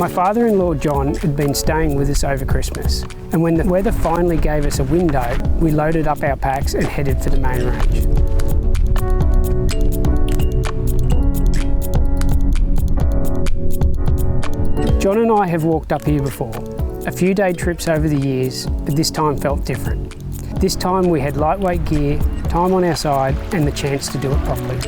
My father-in-law John had been staying with us over Christmas, and when the weather finally gave us a window, we loaded up our packs and headed for the main range. John and I have walked up here before, a few day trips over the years, but this time felt different. This time we had lightweight gear, time on our side, and the chance to do it properly.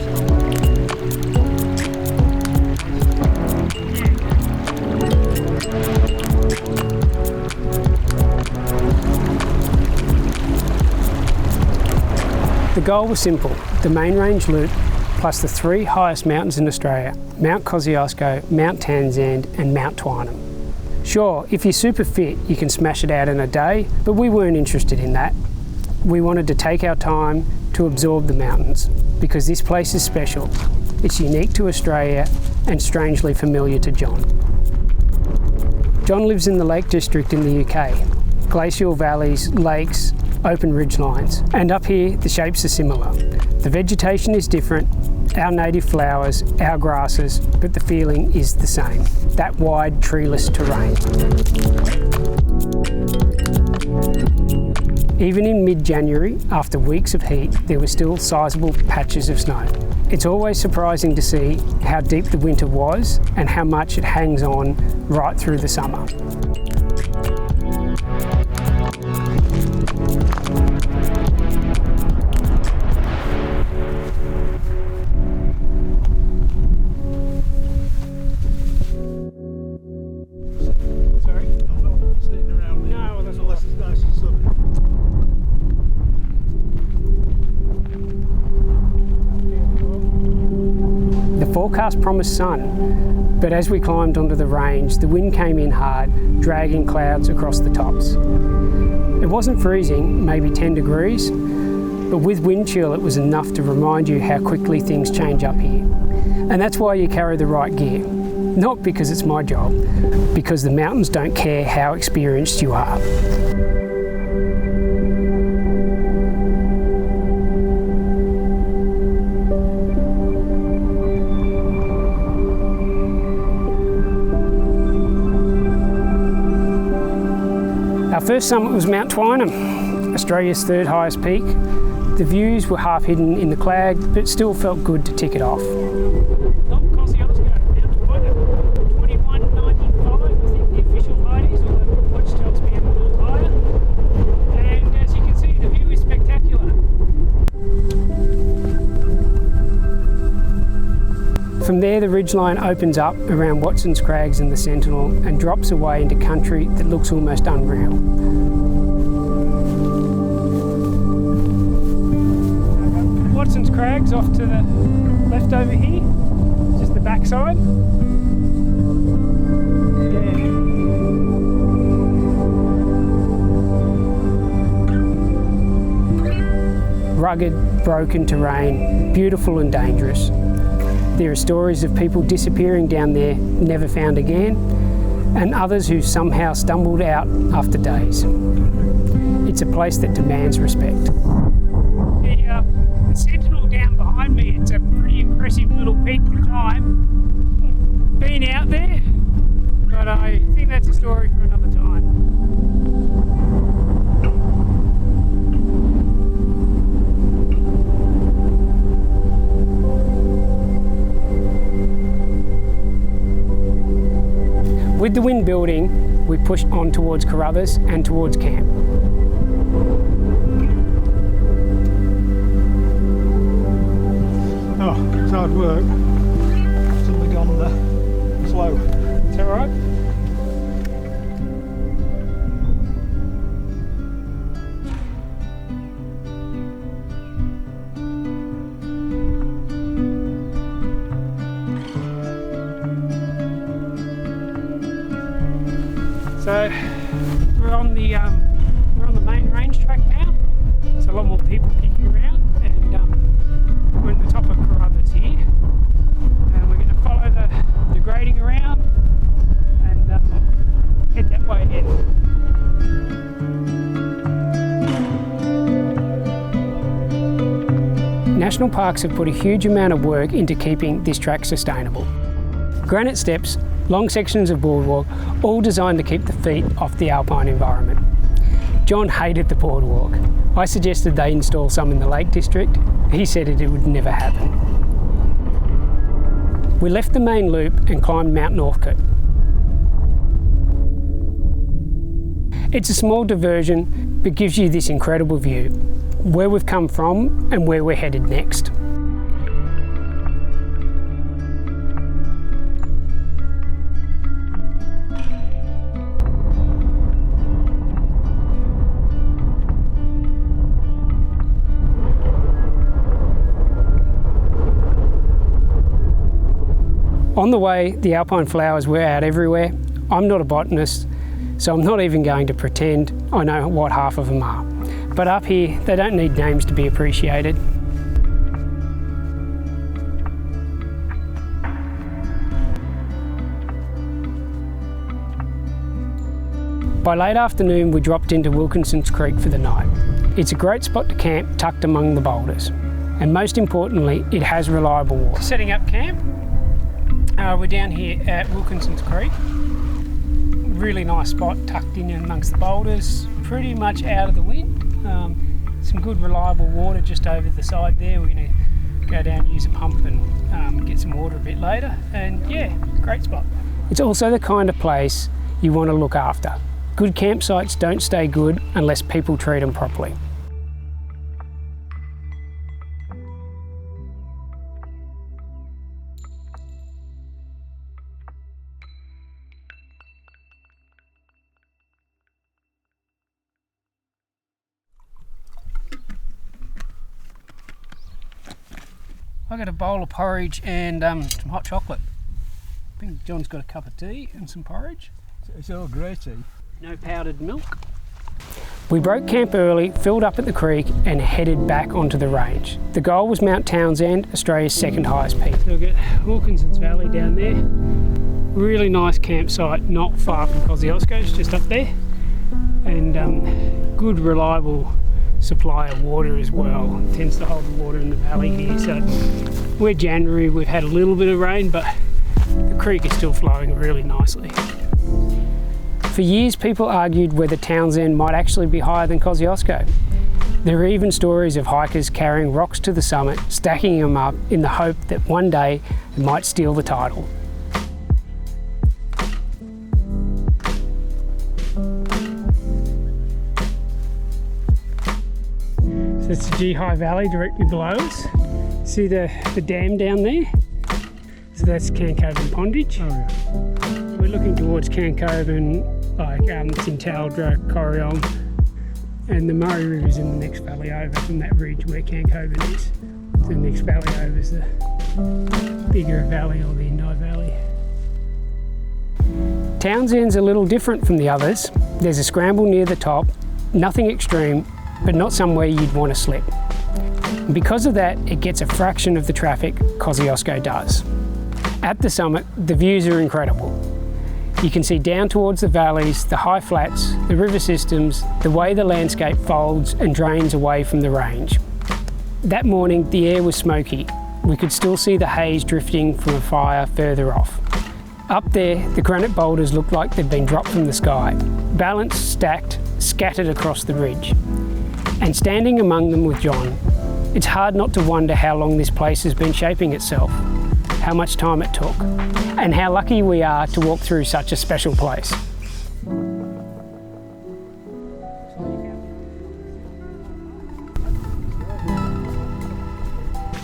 The goal was simple, the main range loop plus the 3 highest mountains in Australia, Mount Kosciuszko, Mount Townsend and Mount Twynam. Sure, if you're super fit, you can smash it out in a day, but we weren't interested in that. We wanted to take our time to absorb the mountains, because this place is special. It's unique to Australia and strangely familiar to John. John lives in the Lake District in the UK. Glacial valleys, lakes, open ridgelines. And up here, the shapes are similar. The vegetation is different, our native flowers, our grasses, but the feeling is the same. That wide, treeless terrain. Even in mid-January, after weeks of heat, there were still sizable patches of snow. It's always surprising to see how deep the winter was and how much it hangs on right through the summer. The forecast promised sun, but as we climbed onto the range, the wind came in hard, dragging clouds across the tops. It wasn't freezing, maybe 10 degrees, but with wind chill it was enough to remind you how quickly things change up here. And that's why you carry the right gear. Not because it's my job, because the mountains don't care how experienced you are. Our first summit was Mount Twynam, Australia's 3rd highest peak. The views were half hidden in the clag, but still felt good to tick it off. Mount Kosciuszko, Mount Twynam, 2195, I think the official height is, although the watch tells me I'm a little higher. And as you can see, the view is spectacular. From there, the ridgeline opens up around Watson's Crags and the Sentinel and drops away into country that looks almost unreal. Watson's Crags off to the left over here, just the backside. Yeah. Rugged, broken terrain, beautiful and dangerous. There are stories of people disappearing down there, never found again, and others who somehow stumbled out after days. It's a place that demands respect. The Sentinel down behind me, it's a pretty impressive little peak to climb. Been out there, but I think that's a story for another time. With the wind building, we pushed on towards Carruthers and towards camp. Oh, it's hard work. Suddenly gone slow. Is that right? So we're on the main range track now. There's a lot more people kicking around, and we're at the top of Carruthers here. And we're going to follow the grading around and head that way ahead. National parks have put a huge amount of work into keeping this track sustainable. Granite steps long sections of boardwalk, all designed to keep the feet off the alpine environment. John hated the boardwalk. I suggested they install some in the Lake District. He said it would never happen. We left the main loop and climbed Mount Northcote. It's a small diversion, but gives you this incredible view, where we've come from and where we're headed next. On the way, the alpine flowers were out everywhere. I'm not a botanist, so I'm not even going to pretend I know what half of them are. But up here, they don't need names to be appreciated. By late afternoon, we dropped into Wilkinson's Creek for the night. It's a great spot to camp tucked among the boulders. And most importantly, it has reliable water. Setting up camp. We're down here at Wilkinson's Creek. Really nice spot tucked in amongst the boulders, pretty much out of the wind. Some good reliable water just over the side there. We're going to go down, use a pump and get some water a bit later. And yeah, great spot. It's also the kind of place you want to look after. Good campsites don't stay good unless people treat them properly. I got a bowl of porridge and some hot chocolate. I think John's got a cup of tea and some porridge. It's all graty. No powdered milk. We broke camp early, filled up at the creek and headed back onto the range. The goal was Mount Townsend, Australia's second highest peak. So we've got Wilkinson's Valley down there. Really nice campsite, not far from Kosciuszko, it's just up there. And good reliable supply of water as well. It tends to hold the water in the valley here. So we're January, we've had a little bit of rain, but the creek is still flowing really nicely. For years, people argued whether Townsend might actually be higher than Kosciuszko. There are even stories of hikers carrying rocks to the summit, stacking them up in the hope that one day it might steal the title. So it's the Geehi Valley directly below us. See the dam down there? So that's Cancoban Pondage. Oh, yeah. We're looking towards Cancoban, like Tintaldra, Corryong, and the Murray River's in the next valley over from that ridge where Cancoban is. The next valley over is the bigger valley, or the Indi Valley. Townsend's a little different from the others. There's a scramble near the top, nothing extreme, but not somewhere you'd want to slip. And because of that, it gets a fraction of the traffic Kosciuszko does. At the summit, the views are incredible. You can see down towards the valleys, the high flats, the river systems, the way the landscape folds and drains away from the range. That morning, the air was smoky. We could still see the haze drifting from a fire further off. Up there, the granite boulders looked like they'd been dropped from the sky, balanced, stacked, scattered across the ridge. And standing among them with John, it's hard not to wonder how long this place has been shaping itself, how much time it took, and how lucky we are to walk through such a special place.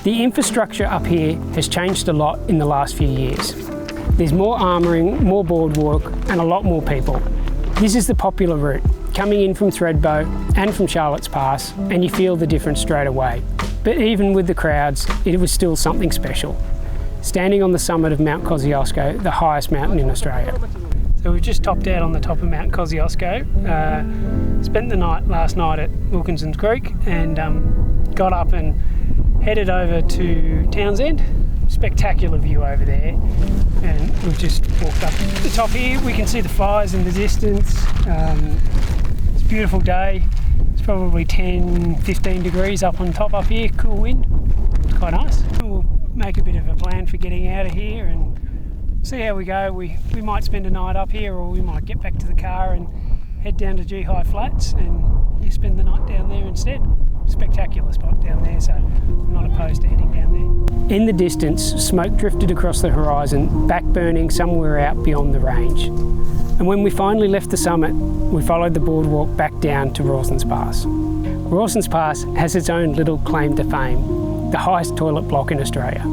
The infrastructure up here has changed a lot in the last few years. There's more armouring, more boardwalk, and a lot more people. This is the popular route, coming in from Thredbo and from Charlotte's Pass, and you feel the difference straight away. But even with the crowds, it was still something special. Standing on the summit of Mount Kosciuszko, the highest mountain in Australia. So we've just topped out on the top of Mount Kosciuszko, spent the night last night at Wilkinson's Creek, and got up and headed over to Townsend. Spectacular view over there, and we've just walked up to the top here. We can see the fires in the distance. It's a beautiful day. It's probably 10-15 degrees up on top up here, cool wind. It's quite nice. We'll make a bit of a plan for getting out of here and See how we go. We might spend a night up here, or we might get back to the car and head down to Geehi Flats and spend the night down there instead. Spectacular spot down there, so I'm not opposed to heading down there. In the distance, smoke drifted across the horizon, back burning somewhere out beyond the range. And when we finally left the summit, we followed the boardwalk back down to Rawson's Pass. Rawson's Pass has its own little claim to fame, the highest toilet block in Australia.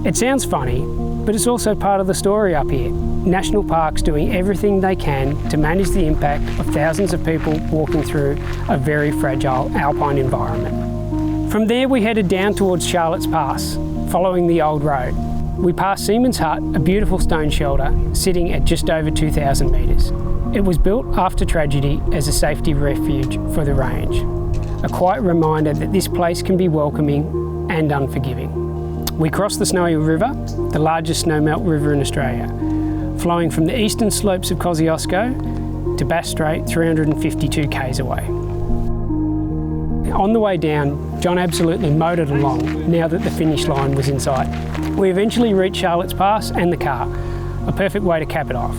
It sounds funny, but it's also part of the story up here. National parks doing everything they can to manage the impact of thousands of people walking through a very fragile alpine environment. From there we headed down towards Charlotte's Pass, following the old road. We passed Seaman's Hut, a beautiful stone shelter sitting at just over 2,000 metres. It was built after tragedy as a safety refuge for the range. A quiet reminder that this place can be welcoming and unforgiving. We crossed the Snowy River, the largest snowmelt river in Australia, flowing from the eastern slopes of Kosciuszko to Bass Strait 352 k's away. On the way down, John absolutely motored along now that the finish line was in sight. We eventually reached Charlotte's Pass and the car, a perfect way to cap it off.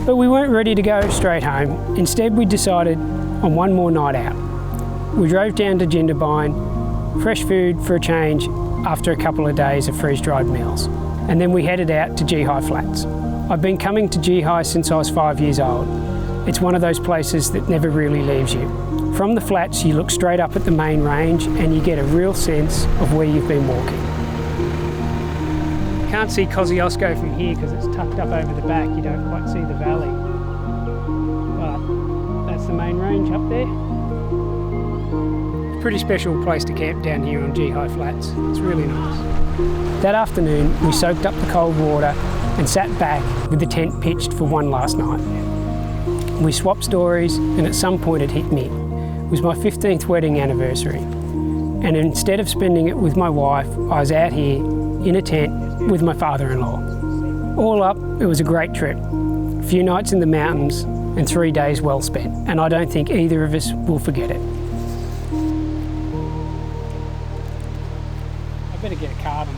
But we weren't ready to go straight home. Instead, we decided on one more night out. We drove down to Jindabyne, fresh food for a change after a couple of days of freeze-dried meals. And then we headed out to Geehi Flats. I've been coming to Geehi since I was 5 years old. It's one of those places that never really leaves you. From the flats, you look straight up at the main range and you get a real sense of where you've been walking. You can't see Kosciuszko from here because it's tucked up over the back. You don't quite see the valley. But that's the main range up there. It's a pretty special place to camp down here on Geehi Flats. It's really nice. That afternoon, we soaked up the cold water and sat back with the tent pitched for one last night. We swapped stories, and at some point it hit me. It was my 15th wedding anniversary, and instead of spending it with my wife, I was out here in a tent with my father-in-law. All up, it was a great trip. A few nights in the mountains and 3 days well spent, and I don't think either of us will forget it. I better get a card on